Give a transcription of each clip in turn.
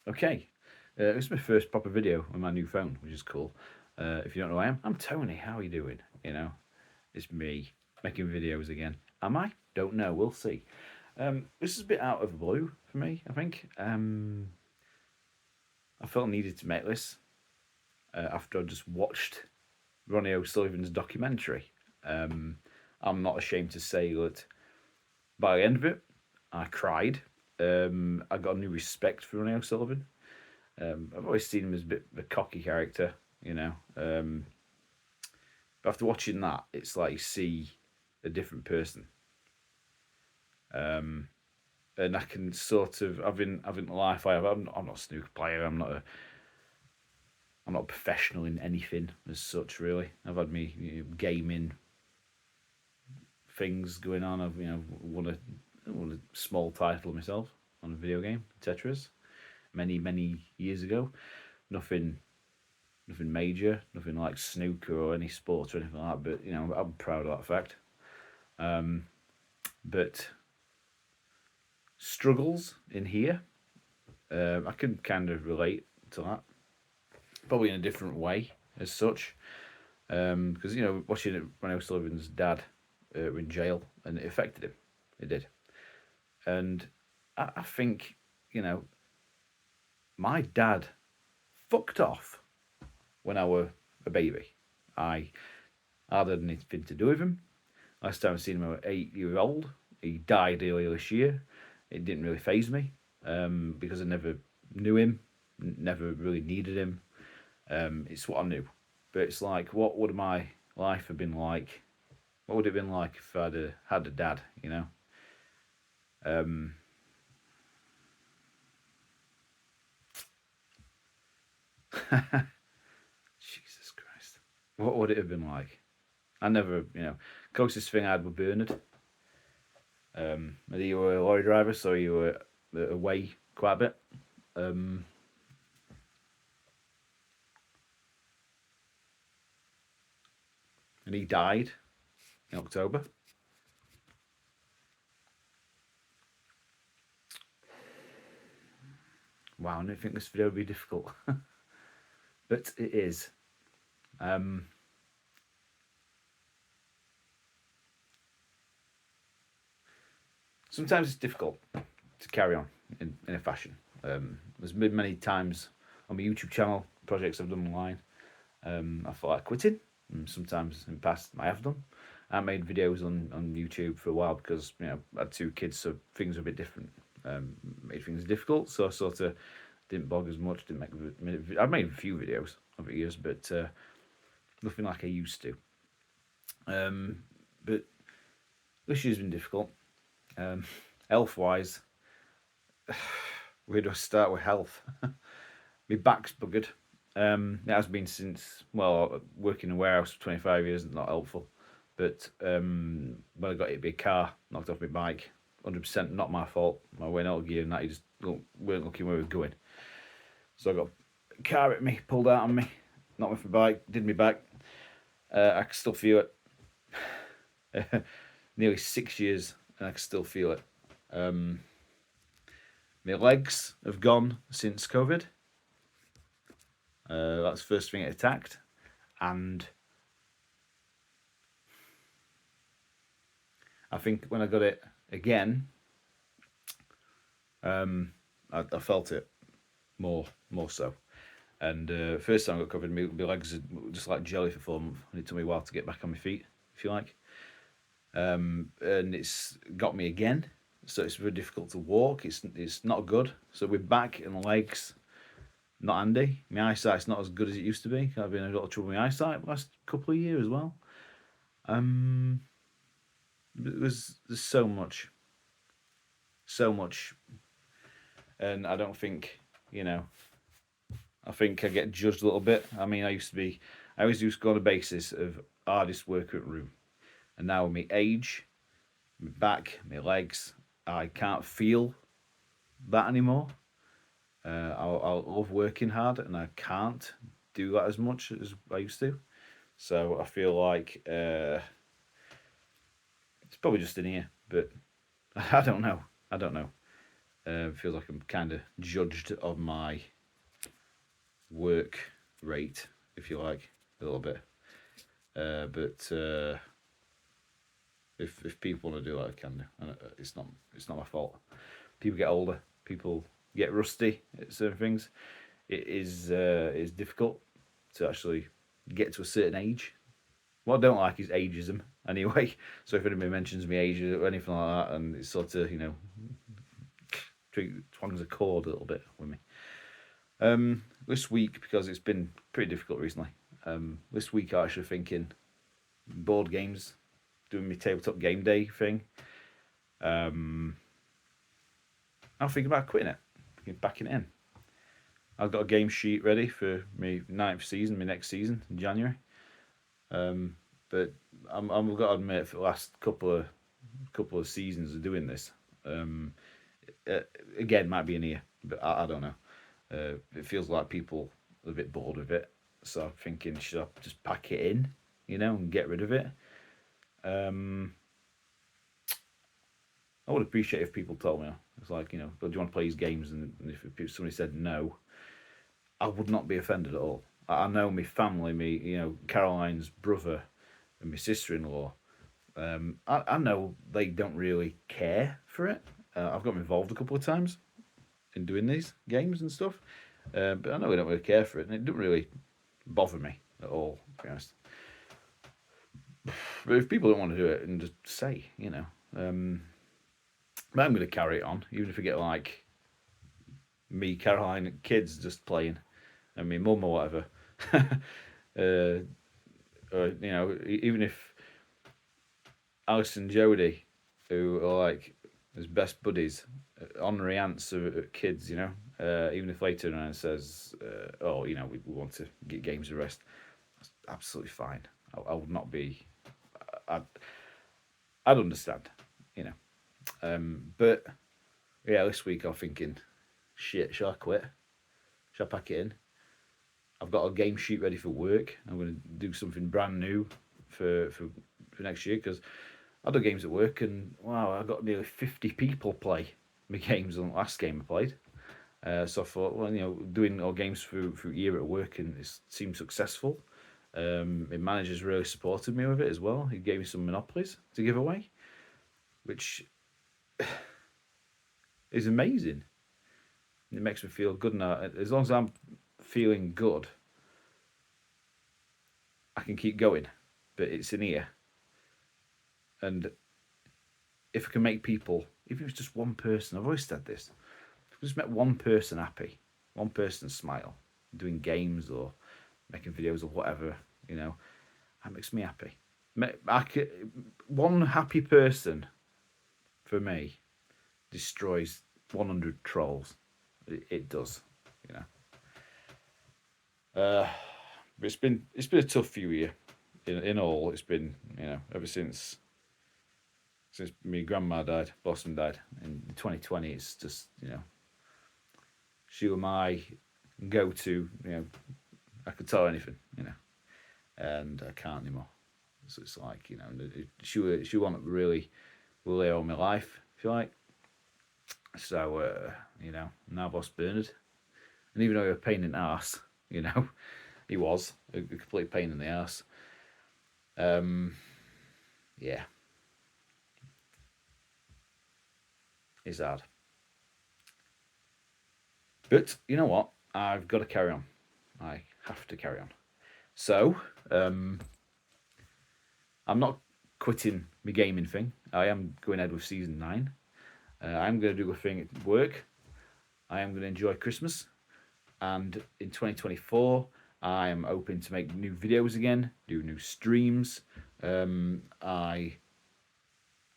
Okay, this is my first proper video on my new phone, which is cool. If you don't know who I am, I'm Tony. How are you doing? It's me making videos again. Am I? Don't know. We'll see. This is a bit out of the blue for me, I think. I felt I needed to make this after I just watched Ronnie O'Sullivan's documentary. I'm not ashamed to say that by the end of it, I cried. I got a new respect for Ronnie O'Sullivan. I've always seen him as a bit of a cocky character, you know. But after watching that, it's like you see a different person. And I can sort of, having the life I have. I'm not a snooker player. I'm not a professional in anything as such. Really, I've had me gaming things going on. I've won a small title myself on a video game, Tetris, many years ago. Nothing major, nothing like snooker or any sports or anything like that. But I'm proud of that fact. But struggles in here, I can kind of relate to that, probably in a different way as such. Because watching it when O'Sullivan's dad were in jail, and it affected him. It did, and I think my dad fucked off when I were a baby. I had anything to do with him. Last time I seen him, I was 8 years old. He died earlier this year. It didn't really faze me because I never knew him, never really needed him. It's what I knew. But it's like, what would my life have been like? What would it have been like if I'd had a dad, Jesus Christ. What would it have been like? I never, closest thing I had was Bernard. You were a lorry driver, so you were away quite a bit. And he died in October. Wow, I didn't think this video would be difficult. But it is. Sometimes it's difficult to carry on in a fashion. There's been many times on my YouTube channel, projects I've done online, I felt like quitting. And sometimes in the past I have done. I made videos on YouTube for a while because I had two kids, so things were a bit different. Made things difficult, so I sort of didn't blog as much. I've made a few videos over the years, but nothing like I used to. But this year's been difficult. Health wise, where do I start with health? My back's buggered. It has been since, working in a warehouse for 25 years, not helpful. But when I got hit by a car, knocked off my bike, 100% not my fault. I went out of gear and that, you just weren't looking where we were going. So I got a car at me, pulled out on me, knocked me off my bike, did me back. I can still feel it. Nearly 6 years and I can still feel it. My legs have gone since COVID. That's the first thing it attacked. And I think when I got it again, I felt it more so. And first time I got COVID, my legs are just like jelly for 4 months, and it took me a while to get back on my feet, if you like. And it's got me again, so it's very difficult to walk. It's not good. So with back and legs, not handy. My eyesight's not as good as it used to be. I've been in a lot of trouble with my eyesight the last couple of years as well. There's so much, and I don't think I think I get judged a little bit. I mean, I always used to go on a basis of hardest worker at room, and now with my age, my back, my legs, I can't feel that anymore. I love working hard, and I can't do that as much as I used to. So I feel like it's probably just in here, but I don't know. Feels like I'm kind of judged on my work rate, if you like, a little bit. But if people want to do it, I can do. And it's not my fault. People get older. People get rusty at certain things. It is difficult to actually get to a certain age. What I don't like is ageism. Anyway, so if anybody mentions me age or anything like that, and it's sort of twangs a chord a little bit with me. This week, because it's been pretty difficult recently. This week I'm actually thinking board games, doing my tabletop game day thing. I'm thinking about quitting it, backing it in. I've got a game sheet ready for my 9th season, my next season in January. But I've got to admit, for the last couple of seasons of doing this, again, might be an ear, but I don't know. It feels like people are a bit bored of it, so I'm thinking, should I just pack it in, and get rid of it? I would appreciate if people told me. It's like, do you want to play these games? And if somebody said no, I would not be offended at all. I know my family, Caroline's brother and my sister-in-law, I know they don't really care for it. I've got them involved a couple of times in doing these games and stuff, but I know they don't really care for it, and it doesn't really bother me at all, to be honest. But if people don't want to do it, and just say, but I'm going to carry it on, even if I get like me, Caroline, kids just playing, and my mum or whatever. Or, even if Alice and Jodie, who are like his best buddies, honorary aunts of kids, even if later on it says, we want to get games of rest, that's absolutely fine. I would not be. I'd understand, but yeah, this week I'm thinking, shit, shall I quit? Shall I pack it in? I've got a game sheet ready for work. I'm going to do something brand new for next year, because I do games at work, and wow, I got nearly 50 people play my games on the last game I played. So I thought, well, doing all games through year at work, and it seemed successful. My manager's really supported me with it as well. He gave me some Monopolies to give away, which is amazing. It makes me feel good now. As long as I'm feeling good, I can keep going. But it's in here. And if I can make people, even if it's just one person, I've always said this, if I just make one person happy, one person smile, doing games or making videos or whatever, that makes me happy. One happy person, for me, destroys 100 trolls. It does, But it's been a tough few years. In all, it's been, ever since my grandma died, Blossom died in 2020. It's just, she was my go-to. I could tell anything, and I can't anymore. So it's like, she wasn't really there all my life, if you like. So now I've lost Bernard, and even though he was a pain in the arse, he was a complete pain in the arse. Yeah, it's hard, but you know what? I've got to carry on. I have to carry on. So, I'm not quitting my gaming thing. I am going ahead with season 9. I'm going to do a thing at work. I am going to enjoy Christmas, and in 2024, I am open to make new videos again, do new streams. I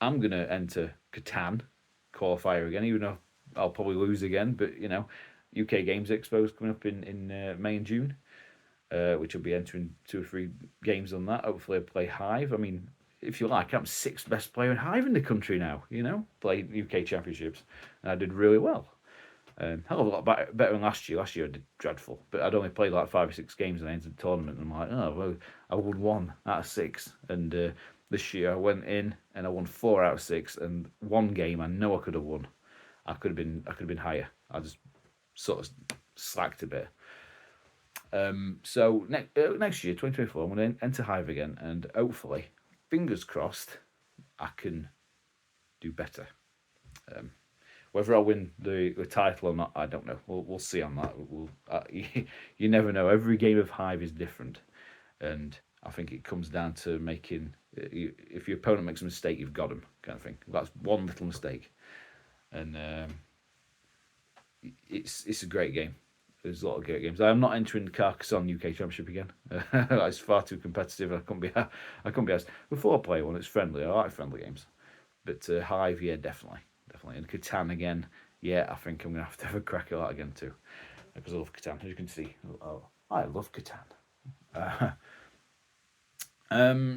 am going to enter Catan qualifier again, even though I'll probably lose again. But UK Games Expo is coming up in May and June, which will be entering 2 or 3 games on that. Hopefully I'll play Hive. I mean, if you like, I'm 6th best player in Hive in the country now, played UK Championships, and I did really well. Hell of a lot better than last year. Last year I did dreadful, but I'd only played like 5 or 6 games and I entered the tournament, and I'm like, oh, well, I won 1 out of 6. And this year I went in and I won 4 out of 6, and 1 game I know I could have won. I could have been higher. I just sort of slacked a bit. So next year, 2024, I'm going to enter Hive again, and hopefully, fingers crossed, I can do better. Whether I win the title or not, I don't know. We'll see on that. You never know. Every game of Hive is different, and I think it comes down to making. If your opponent makes a mistake, you've got them, kind of thing. That's one little mistake, and it's a great game. There's a lot of great games. I'm not entering the Carcassonne UK Championship again. It's far too competitive. I couldn't be asked. Before I play one, it's friendly. I like friendly games, but Hive, yeah, definitely. And Catan again, yeah, I think I'm gonna have a crack at that again too, because I love Catan. As you can see, I love Catan.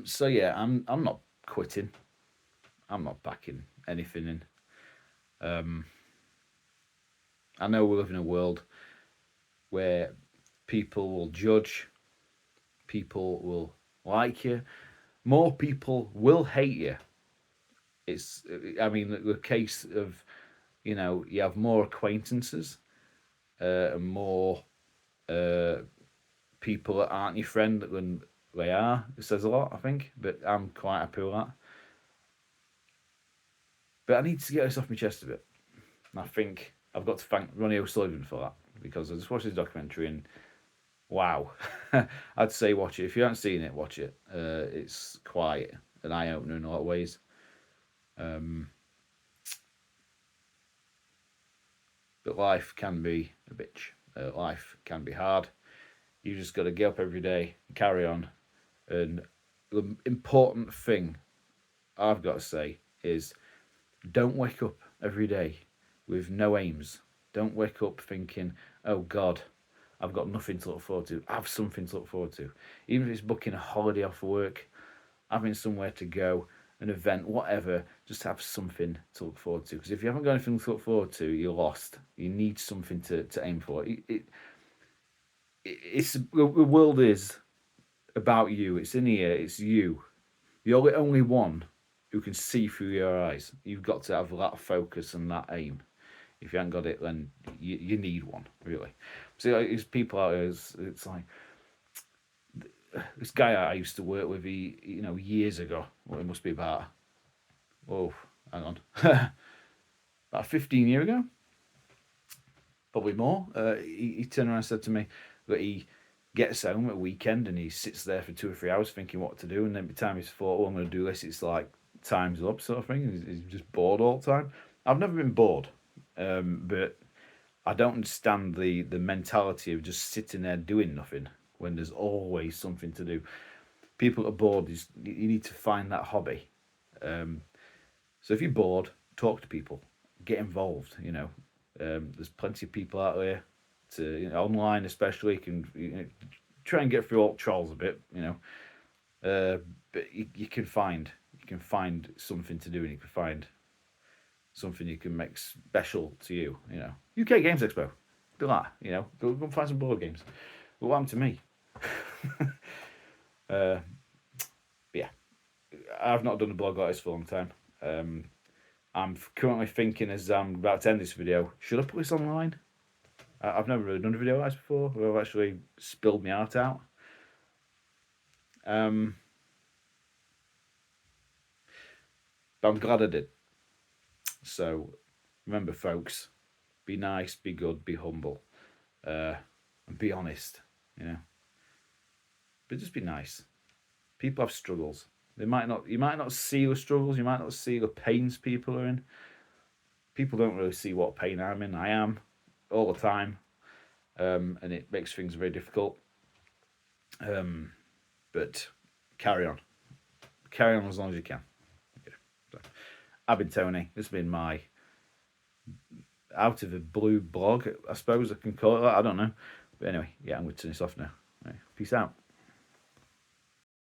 So yeah, I'm not quitting. I'm not backing anything in. I know we live in a world where people will judge, people will like you, more people will hate you. I mean, the case of, you have more acquaintances and more people that aren't your friend than they are. It says a lot, I think, but I'm quite happy with that. But I need to get this off my chest a bit. And I think I've got to thank Ronnie O'Sullivan for that, because I just watched his documentary and wow. I'd say watch it. If you haven't seen it, watch it. It's quite an eye-opener in a lot of ways. But life can be a bitch. Life can be hard. You just got to get up every day, carry on. And the important thing I've got to say is, don't wake up every day with no aims. Don't wake up thinking, oh God, I've got nothing to look forward to. Have something to look forward to. Even if it's booking a holiday off work, having somewhere to go, an event, whatever, just have something to look forward to. Because if you haven't got anything to look forward to, you're lost. You need something to aim for. The world is about you. It's in here. It's you. You're the only one who can see through your eyes. You've got to have that focus and that aim. If you haven't got it, then you need one, really. See, like, there's people out there, it's like, this guy I used to work with, he years ago, well, it must be about, hang on, about 15 years ago, probably more. He turned around and said to me that he gets home at a weekend and he sits there for 2 or 3 hours thinking what to do, and then by the time he's thought, I'm going to do this, it's like time's up, sort of thing. He's just bored all the time. I've never been bored, but I don't understand the mentality of just sitting there doing nothing when there's always something to do. People are bored. You need to find that hobby. So if you're bored, talk to people, get involved. There's plenty of people out there online, especially. You can try and get through all trolls a bit. But you can find something to do, and you can find something you can make special to you. UK Games Expo, do that. Go and find some board games. What happened to me? But yeah, I've not done a blog like this for a long time. I'm currently thinking, as I'm about to end this video, should I put this online? I've never really done a video like this before, where I've actually spilled my heart out. But I'm glad I did. So remember, folks, be nice, be good, be humble, and be honest. But just be nice. People have struggles. You might not see the struggles. You might not see the pains people are in. People don't really see what pain I'm in. I am all the time, and it makes things very difficult. But carry on. Carry on as long as you can. Okay. So, I've been Tony. This has been my out of the blue blog, I suppose I can call it that. I don't know. But anyway, yeah, I'm going to turn this off now. Right. Peace out.